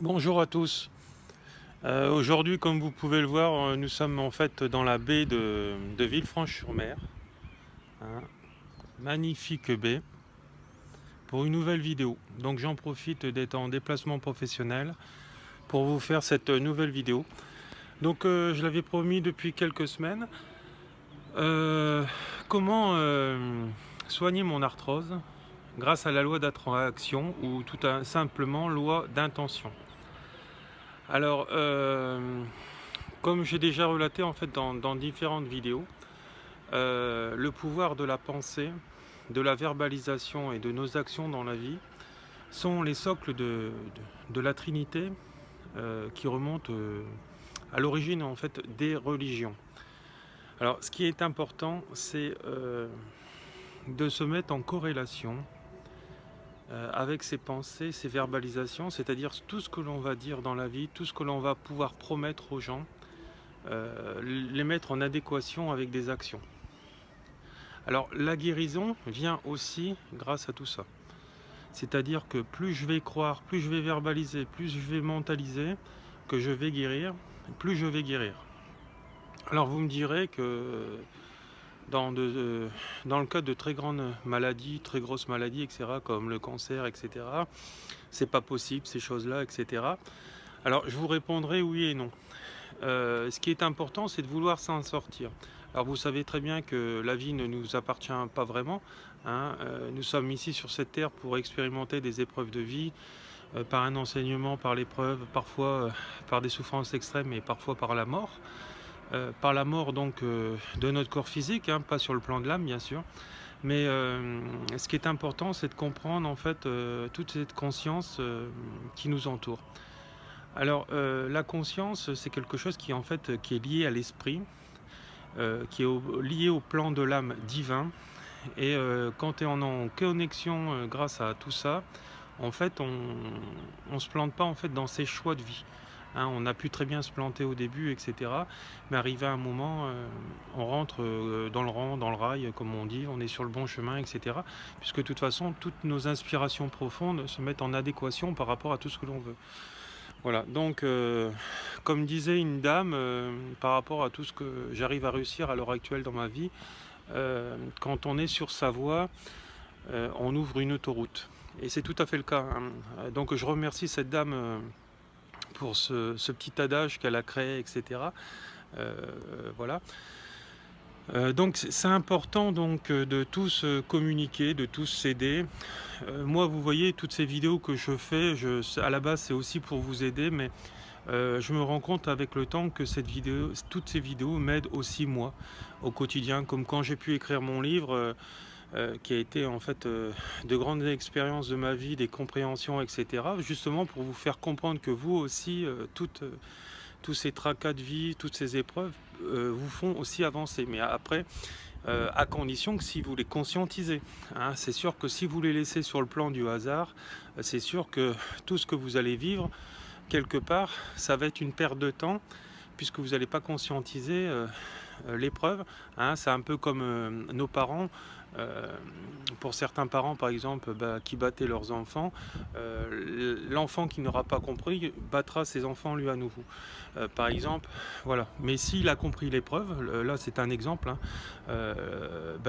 Bonjour à tous. Aujourd'hui, comme vous pouvez le voir, nous sommes en fait dans la baie de Villefranche-sur-Mer, hein. Magnifique baie, pour une nouvelle vidéo. Donc j'en profite d'être en déplacement professionnel pour vous faire cette nouvelle vidéo. Donc je l'avais promis depuis quelques semaines. Euh, comment soigner mon arthrose grâce à la loi d'attraction ou tout simplement loi d'intention. Alors, comme j'ai déjà relaté en fait dans différentes vidéos, le pouvoir de la pensée, de la verbalisation et de nos actions dans la vie sont les socles de la Trinité qui remontent à l'origine en fait des religions. Alors, ce qui est important, c'est de se mettre en corrélation avec ses pensées, ses verbalisations, c'est-à-dire tout ce que l'on va dire dans la vie, tout ce que l'on va pouvoir promettre aux gens, les mettre en adéquation avec des actions. Alors la guérison vient aussi grâce à tout ça. C'est-à-dire que plus je vais croire, plus je vais verbaliser, plus je vais mentaliser que je vais guérir, plus je vais guérir. Alors vous me direz que dans le cas de très grandes maladies, très grosses maladies, etc., comme le cancer, etc., c'est pas possible ces choses-là, etc. Alors je vous répondrai oui et non. Ce qui est important, c'est de vouloir s'en sortir. Alors vous savez très bien que la vie ne nous appartient pas vraiment, hein. Nous sommes ici sur cette terre pour expérimenter des épreuves de vie, par un enseignement, par l'épreuve, parfois par des souffrances extrêmes et parfois par la mort. Par la mort donc de notre corps physique, hein, pas sur le plan de l'âme bien sûr. Mais ce qui est important, c'est de comprendre en fait toute cette conscience qui nous entoure. Alors la conscience, c'est quelque chose qui en fait qui est lié à l'esprit, qui est lié au plan de l'âme divin. Et quand on est en connexion grâce à tout ça, en fait, on se plante pas en fait dans ses choix de vie. Hein, on a pu très bien se planter au début, etc. Mais arrivé à un moment, on rentre dans le rang, dans le rail, comme on dit, on est sur le bon chemin, etc. Puisque de toute façon, toutes nos inspirations profondes se mettent en adéquation par rapport à tout ce que l'on veut. Voilà, donc comme disait une dame, par rapport à tout ce que j'arrive à réussir à l'heure actuelle dans ma vie, quand on est sur sa voie, on ouvre une autoroute. Et c'est tout à fait le cas, hein. Donc je remercie cette dame pour ce petit adage qu'elle a créé, etc. Euh, voilà. Donc c'est important donc de tous communiquer, de tous s'aider. Moi, vous voyez, toutes ces vidéos que je fais, à la base c'est aussi pour vous aider, mais je me rends compte avec le temps que toutes ces vidéos m'aident aussi moi au quotidien, comme quand j'ai pu écrire mon livre, qui a été en fait de grandes expériences de ma vie, des compréhensions, etc. Justement pour vous faire comprendre que vous aussi, tous ces tracas de vie, toutes ces épreuves vous font aussi avancer. Mais après, à condition que si vous les conscientisez, hein. C'est sûr que si vous les laissez sur le plan du hasard, c'est sûr que tout ce que vous allez vivre, quelque part, ça va être une perte de temps, puisque vous n'allez pas conscientiser l'épreuve, hein. C'est un peu comme nos parents. euh, pour certains parents, par exemple, qui battaient leurs enfants, l'enfant qui n'aura pas compris battra ses enfants lui à nouveau. Par exemple, voilà. Mais s'il a compris l'épreuve, là c'est un exemple, hein,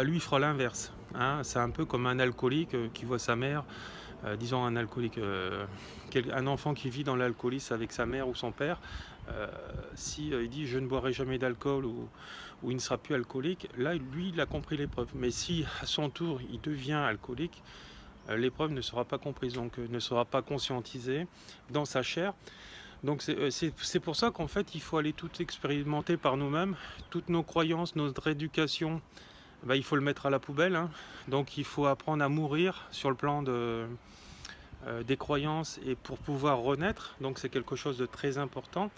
lui il fera l'inverse, hein. C'est un peu comme un alcoolique qui voit sa mère, disons un alcoolique, un enfant qui vit dans l'alcoolisme avec sa mère ou son père, si il dit je ne boirai jamais d'alcool ou il ne sera plus alcoolique, là lui il a compris l'épreuve. Mais si à son tour il devient alcoolique, l'épreuve ne sera pas comprise, donc ne sera pas conscientisée dans sa chair. Donc c'est pour ça qu'en fait il faut aller tout expérimenter par nous-mêmes, toutes nos croyances, notre éducation, il faut le mettre à la poubelle, hein. Donc il faut apprendre à mourir sur le plan des croyances et pour pouvoir renaître, donc c'est quelque chose de très important.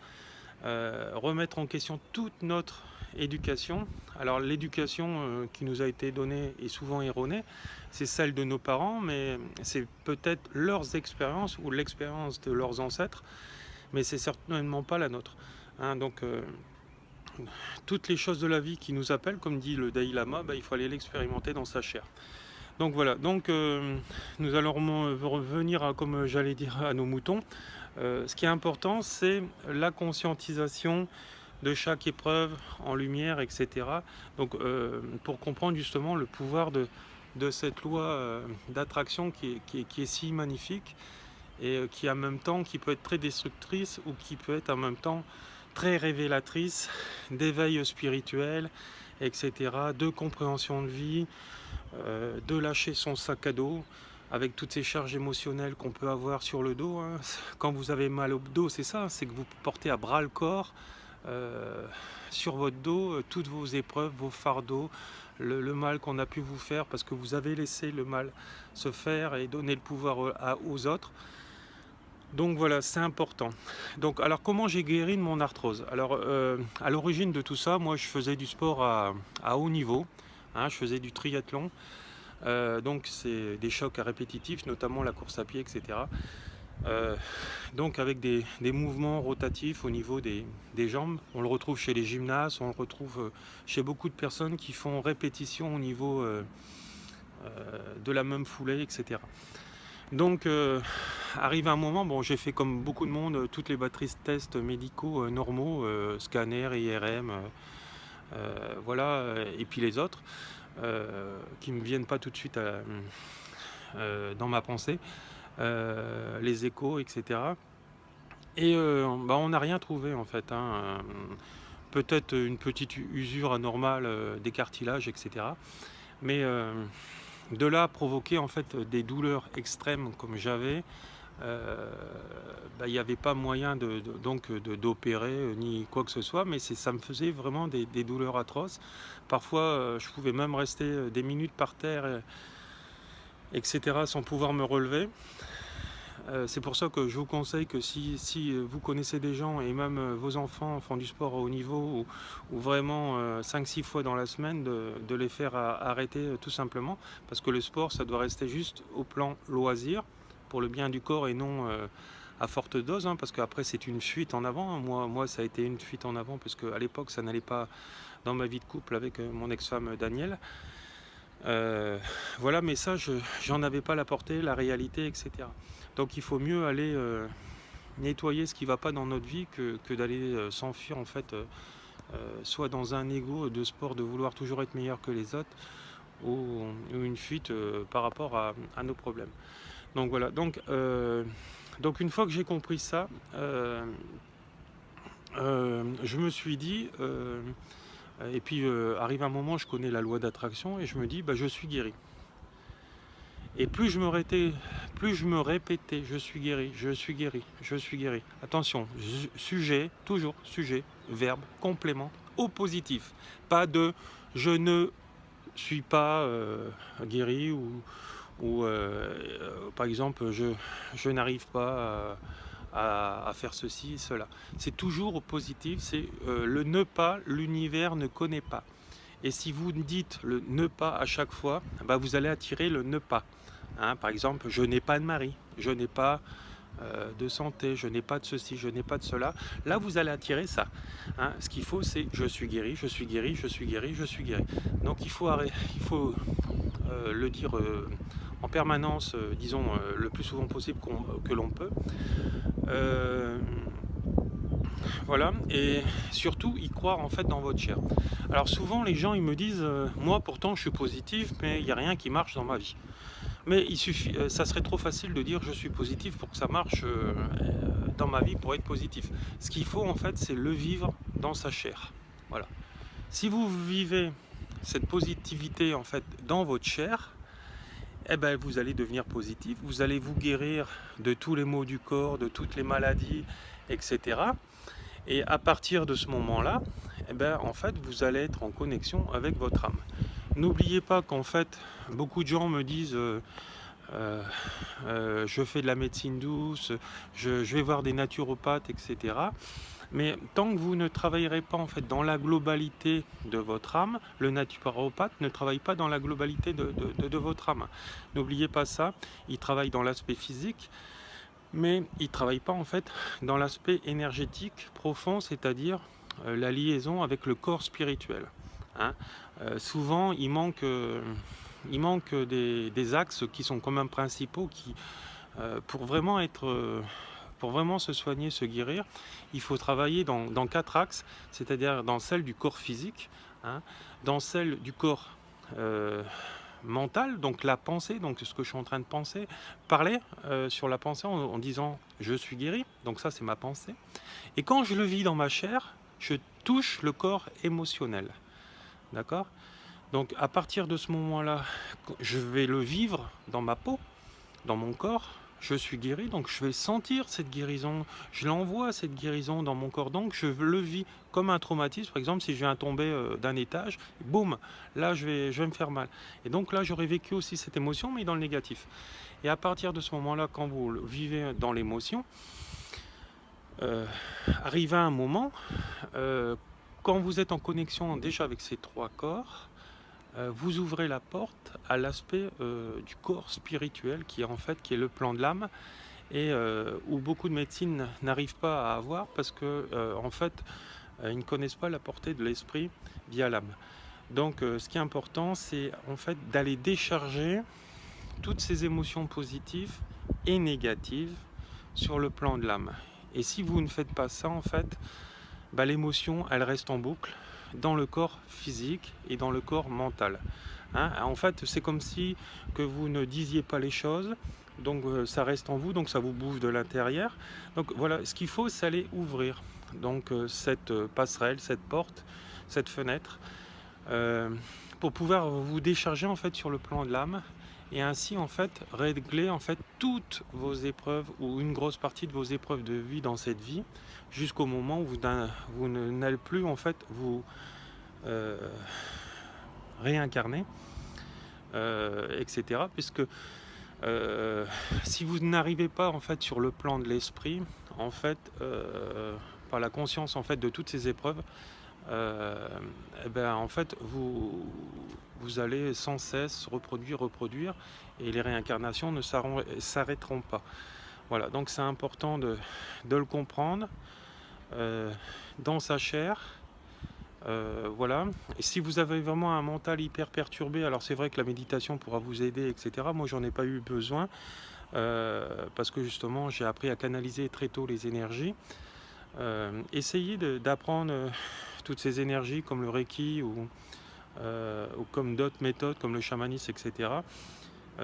Remettre en question toute notre éducation. Alors l'éducation qui nous a été donnée est souvent erronée, c'est celle de nos parents, mais c'est peut-être leurs expériences ou l'expérience de leurs ancêtres, mais c'est certainement pas la nôtre, hein. Donc toutes les choses de la vie qui nous appellent, comme dit le Dalai Lama, il faut aller l'expérimenter dans sa chair. Donc voilà, donc nous allons revenir à, comme j'allais dire, à nos moutons. Ce qui est important, c'est la conscientisation de chaque épreuve en lumière, etc. Donc pour comprendre justement le pouvoir de cette loi d'attraction qui est si magnifique et qui en même temps qui peut être très destructrice ou qui peut être en même temps très révélatrice d'éveil spirituel, etc., de compréhension de vie, de lâcher son sac à dos avec toutes ces charges émotionnelles qu'on peut avoir sur le dos, hein. Quand vous avez mal au dos, c'est ça, c'est que vous portez à bras le corps sur votre dos toutes vos épreuves, vos fardeaux, le mal qu'on a pu vous faire parce que vous avez laissé le mal se faire et donner le pouvoir aux autres. Donc voilà, c'est important. Donc, alors comment j'ai guéri de mon arthrose? Alors à l'origine de tout ça, moi je faisais du sport à haut niveau, hein, je faisais du triathlon. Donc c'est des chocs répétitifs, notamment la course à pied, etc. Euh, donc avec des mouvements rotatifs au niveau des jambes. On le retrouve chez les gymnastes, on le retrouve chez beaucoup de personnes qui font répétition au niveau de la même foulée, etc. Donc arrive un moment, bon j'ai fait comme beaucoup de monde toutes les batteries tests médicaux normaux, scanner, IRM, voilà, et puis les autres qui ne me viennent pas tout de suite dans ma pensée, les échos, etc. Et bah, on n'a rien trouvé en fait, hein. Peut-être une petite usure anormale des cartilages, etc. Mais de là à provoquer en fait des douleurs extrêmes comme j'avais, bah, il n'y avait pas moyen d'opérer ni quoi que ce soit, mais ça me faisait vraiment des douleurs atroces. Parfois, je pouvais même rester des minutes par terre, etc., sans pouvoir me relever. C'est pour ça que je vous conseille que si vous connaissez des gens et même vos enfants font du sport à haut niveau ou vraiment 5-6 fois dans la semaine, de les faire arrêter tout simplement. Parce que le sport, ça doit rester juste au plan loisir, pour le bien du corps et non à forte dose, hein, parce qu'après c'est une fuite en avant. Moi, ça a été une fuite en avant, parce qu'à l'époque, ça n'allait pas dans ma vie de couple avec mon ex-femme Danielle. Voilà, mais ça, j'en avais pas la portée, la réalité, etc. Donc il faut mieux aller nettoyer ce qui ne va pas dans notre vie que d'aller s'enfuir en fait, soit dans un ego de sport de vouloir toujours être meilleur que les autres, ou une fuite par rapport à nos problèmes. Donc voilà, donc une fois que j'ai compris ça, je me suis dit, et puis arrive un moment, je connais la loi d'attraction et je me dis, bah, je suis guéri. Et plus je me répétais, je suis guéri, je suis guéri, je suis guéri. Attention, sujet, toujours sujet, verbe, complément, au positif. Pas de je ne suis pas guéri ou par exemple je n'arrive pas à faire ceci, cela. C'est toujours au positif, c'est le ne pas, l'univers ne connaît pas. Et si vous dites le ne pas à chaque fois, bah vous allez attirer le ne pas. Hein, par exemple, je n'ai pas de mari, je n'ai pas de santé, je n'ai pas de ceci, je n'ai pas de cela. Là, vous allez attirer ça. Hein, ce qu'il faut, c'est je suis guéri, je suis guéri, je suis guéri, je suis guéri. Donc il faut le dire en permanence, disons le plus souvent possible que l'on peut. Voilà, et surtout y croire en fait dans votre chair. Alors souvent les gens ils me disent moi pourtant je suis positif mais il n'y a rien qui marche dans ma vie. Mais il suffit, ça serait trop facile de dire je suis positif pour que ça marche dans ma vie pour être positif. Ce qu'il faut en fait c'est le vivre dans sa chair. Voilà. Si vous vivez cette positivité en fait dans votre chair, eh ben, vous allez devenir positif, vous allez vous guérir de tous les maux du corps, de toutes les maladies, etc. Et à partir de ce moment-là, eh ben, en fait, vous allez être en connexion avec votre âme. N'oubliez pas qu'en fait, beaucoup de gens me disent je fais de la médecine douce, je vais voir des naturopathes, etc. Mais tant que vous ne travaillerez pas en fait dans la globalité de votre âme, le naturopathe ne travaille pas dans la globalité de votre âme. N'oubliez pas ça, il travaille dans l'aspect physique, mais il ne travaille pas en fait dans l'aspect énergétique profond, c'est-à-dire la liaison avec le corps spirituel. Hein. Souvent, il manque il manque des axes qui sont quand même principaux, pour vraiment pour vraiment se soigner, se guérir, il faut travailler dans 4 axes, c'est-à-dire dans celle du corps physique, hein, dans celle du corps euh, mental, donc la pensée, donc ce que je suis en train de penser, parler sur la pensée en disant je suis guéri, donc ça c'est ma pensée. Et quand je le vis dans ma chair, je touche le corps émotionnel. D'accord? Donc à partir de ce moment-là, je vais le vivre dans ma peau, dans mon corps. Je suis guéri, donc je vais sentir cette guérison. Je l'envoie cette guérison dans mon corps, donc je le vis comme un traumatisme. Par exemple, si je viens tomber d'un étage, boum, là je vais me faire mal. Et donc là, j'aurais vécu aussi cette émotion, mais dans le négatif. Et à partir de ce moment-là, quand vous le vivez dans l'émotion, arrive à un moment, quand vous êtes en connexion déjà avec ces 3 corps, vous ouvrez la porte à l'aspect du corps spirituel qui est le plan de l'âme et où beaucoup de médecines n'arrivent pas à avoir parce que en fait ils ne connaissent pas la portée de l'esprit via l'âme. Donc ce qui est important, c'est en fait d'aller décharger toutes ces émotions positives et négatives sur le plan de l'âme. Et si vous ne faites pas ça, en fait, l'émotion, elle reste en boucle dans le corps physique et dans le corps mental. Hein, en fait, c'est comme si que vous ne disiez pas les choses, donc ça reste en vous, donc ça vous bouffe de l'intérieur. Donc voilà, ce qu'il faut, c'est aller ouvrir donc cette passerelle, cette porte, cette fenêtre, pour pouvoir vous décharger en fait sur le plan de l'âme et ainsi en fait régler en fait toutes vos épreuves ou une grosse partie de vos épreuves de vie dans cette vie jusqu'au moment où vous n'allez plus en fait vous euh, réincarner, etc. Puisque si vous n'arrivez pas en fait sur le plan de l'esprit, en fait, par la conscience en fait de toutes ces épreuves, eh ben, en fait, vous allez sans cesse reproduire, et les réincarnations ne s'arrêteront pas. Voilà, donc c'est important de le comprendre dans sa chair. Voilà. Et si vous avez vraiment un mental hyper perturbé, alors c'est vrai que la méditation pourra vous aider, etc. Moi, j'en ai pas eu besoin parce que justement, j'ai appris à canaliser très tôt les énergies. Essayez d'apprendre toutes ces énergies comme le Reiki ou comme d'autres méthodes comme le chamanisme, etc.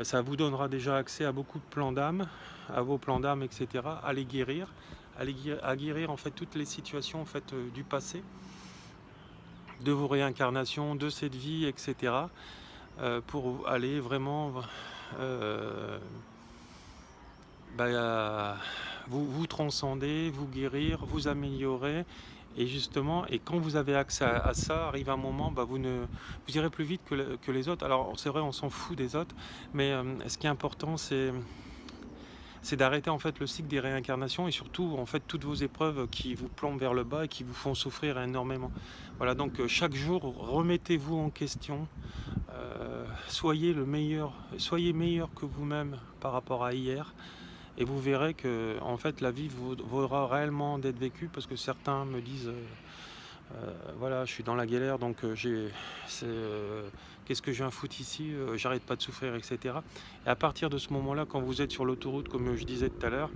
Ça vous donnera déjà accès à beaucoup de plans d'âme, à vos plans d'âme, etc. À les guérir, à guérir en fait toutes les situations en fait du passé, de vos réincarnations, de cette vie, etc. Pour aller vraiment vous transcender, vous guérir, vous améliorer. Et justement, et quand vous avez accès à ça, arrive un moment, vous irez plus vite que les autres. Alors c'est vrai, on s'en fout des autres, mais ce qui est important, c'est d'arrêter en fait le cycle des réincarnations et surtout en fait toutes vos épreuves qui vous plombent vers le bas et qui vous font souffrir énormément. Voilà, donc chaque jour, remettez-vous en question, soyez meilleur que vous-même par rapport à hier. Et vous verrez que en fait la vie vaudra réellement d'être vécue parce que certains me disent voilà, je suis dans la galère donc qu'est-ce que je viens foutre ici, j'arrête pas de souffrir, etc. Et à partir de ce moment-là, quand vous êtes sur l'autoroute, comme je disais tout à l'heure,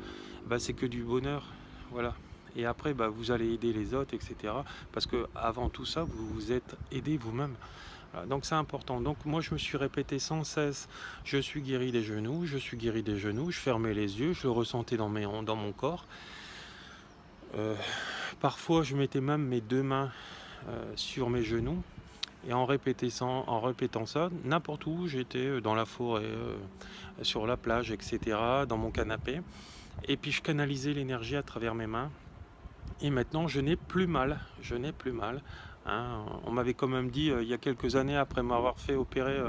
c'est que du bonheur, voilà. Et après, vous allez aider les autres, etc. Parce que avant tout ça, vous vous êtes aidé vous-même. Voilà, donc c'est important. Donc moi je me suis répété sans cesse, je suis guéri des genoux, je suis guéri des genoux, je fermais les yeux, je le ressentais dans mon corps. Parfois je mettais même mes 2 mains sur mes genoux et en répétant ça, n'importe où, j'étais dans la forêt, sur la plage, etc., dans mon canapé. Et puis je canalisais l'énergie à travers mes mains. Et maintenant je n'ai plus mal, hein. On m'avait quand même dit il y a quelques années, après m'avoir fait opérer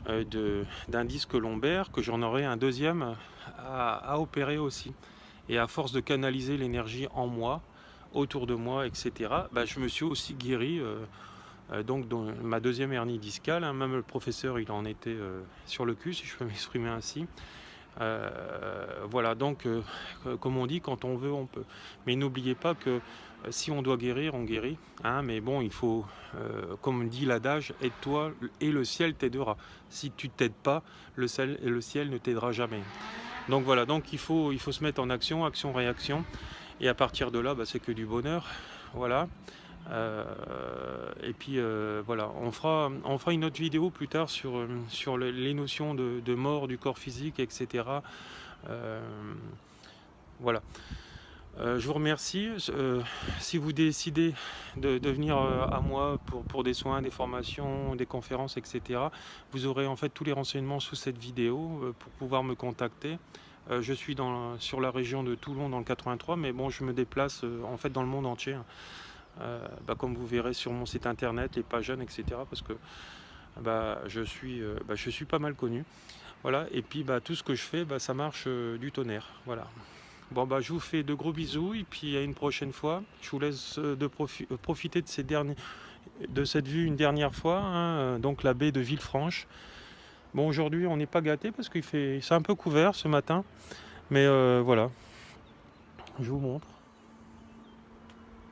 d'un disque lombaire, que j'en aurais un deuxième à opérer aussi. Et à force de canaliser l'énergie en moi, autour de moi, etc., je me suis aussi guéri donc dans ma deuxième hernie discale, hein. Même le professeur il en était sur le cul, si je peux m'exprimer ainsi. Voilà, donc comme on dit, quand on veut, on peut. Mais n'oubliez pas que si on doit guérir, on guérit, hein, mais bon, il faut, comme dit l'adage, aide-toi et le ciel t'aidera. Si tu t'aides pas, le ciel ne t'aidera jamais. Donc voilà, donc il faut se mettre en action, action-réaction, et à partir de là, bah, c'est que du bonheur, voilà. Et puis voilà, on fera une autre vidéo plus tard sur les notions de mort du corps physique, etc. Euh, voilà. Je vous remercie. Si vous décidez de venir à moi pour des soins, des formations, des conférences, etc., vous aurez en fait tous les renseignements sous cette vidéo pour pouvoir me contacter. Je suis sur la région de Toulon dans le 83, mais bon, je me déplace en fait dans le monde entier. Bah, comme vous verrez sur mon site internet, les pages jeunes, etc. Parce que je suis pas mal connu. Voilà, et puis bah, tout ce que je fais, bah, ça marche du tonnerre. Voilà. Bon, bah, je vous fais de gros bisous et puis à une prochaine fois. Je vous laisse profiter de cette vue une dernière fois, hein, donc la baie de Villefranche. Bon, aujourd'hui, on n'est pas gâté parce c'est un peu couvert ce matin, mais voilà, je vous montre.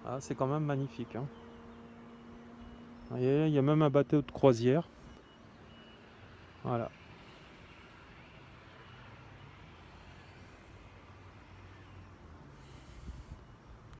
Ah, c'est quand même magnifique, hein. Vous voyez, il y a même un bateau de croisière. Voilà.